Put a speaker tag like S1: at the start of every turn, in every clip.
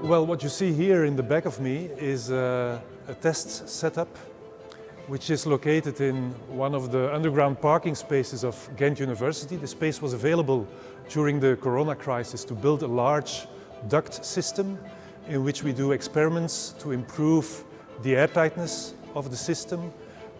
S1: Well, what you see here in the back of me is a test setup which is located in one of the underground parking spaces of Ghent University. The space was available during the Corona crisis to build a large duct system in which we do experiments to improve the airtightness of the system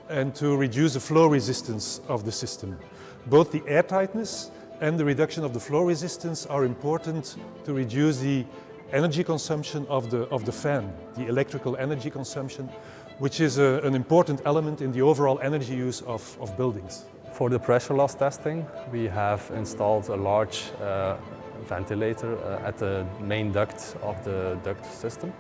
S1: and to reduce the flow resistance of the system. Both the airtightness and the reduction of the flow resistance are important to reduce the energy consumption of the fan, the electrical energy consumption, which is an important element in the overall energy use of buildings.
S2: For the pressure loss testing, we have installed a large ventilator at the main duct of the duct system.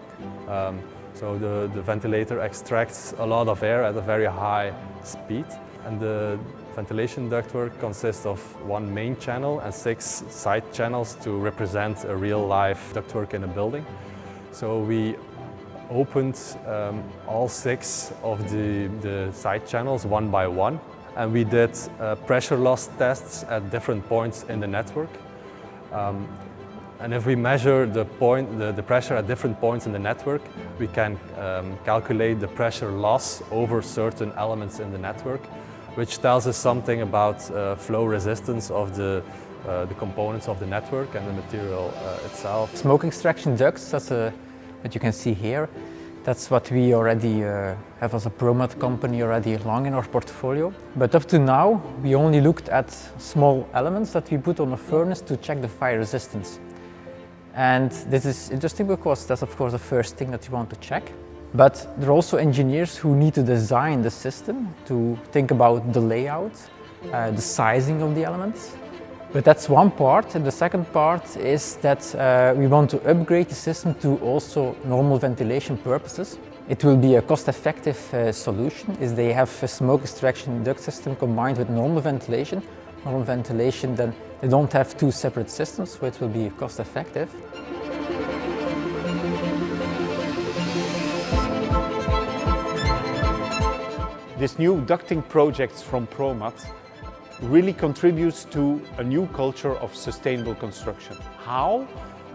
S2: So the ventilator extracts a lot of air at a very high speed, and the ventilation ductwork consists of one main channel and 6 side channels to represent a real-life ductwork in a building. So we opened all 6 of the side channels one by one, and we did pressure loss tests at different points in the network. And if we measure the pressure at different points in the network, we can calculate the pressure loss over certain elements in the network, which tells us something about flow resistance of the components of the network and the material itself.
S3: Smoke extraction ducts, that's what you can see here. That's what we already have as a ProMat company already long in our portfolio. But up to now, we only looked at small elements that we put on a furnace to check the fire resistance. And this is interesting because that's of course the first thing that you want to check. But there are also engineers who need to design the system to think about the layout, the sizing of the elements. But that's one part, and the second part is that we want to upgrade the system to also normal ventilation purposes. It will be a cost-effective solution, is they have a smoke extraction duct system combined with normal ventilation. Normal ventilation, then they don't have 2 separate systems, so it will be cost-effective.
S4: This new ducting project from ProMat really contributes to a new culture of sustainable construction. How?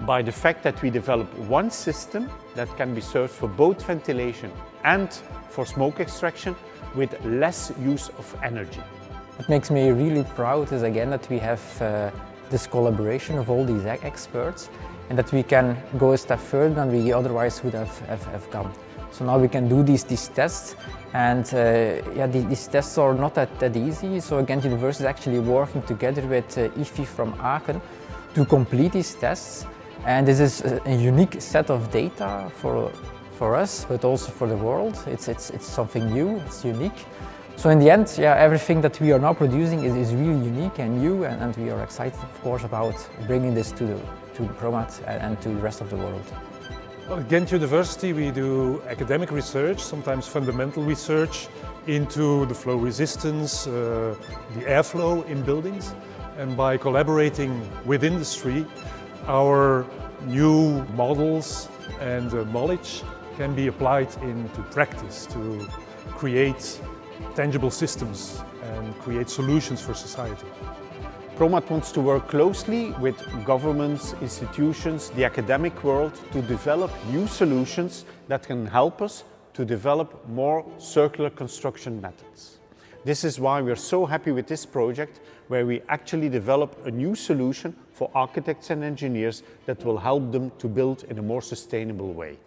S4: By the fact that we develop one system that can be served for both ventilation and for smoke extraction with less use of energy.
S3: What makes me really proud is again that we have this collaboration of all these experts and that we can go a step further than we otherwise would have gone. So now we can do these tests, and these tests are not that easy. So Ghent University is actually working together with IFI from Aachen to complete these tests. And this is a unique set of data for us, but also for the world. It's something new, it's unique. So in the end, everything that we are now producing is really unique and new, and we are excited, of course, about bringing this to ProMat and to the rest of the world.
S1: Well, at Ghent University we do academic research, sometimes fundamental research into the flow resistance, the airflow in buildings. And by collaborating with industry, our new models and knowledge can be applied into practice to create tangible systems and create solutions for society.
S4: ProMat wants to work closely with governments, institutions, the academic world to develop new solutions that can help us to develop more circular construction methods. This is why we are so happy with this project, where we actually develop a new solution for architects and engineers that will help them to build in a more sustainable way.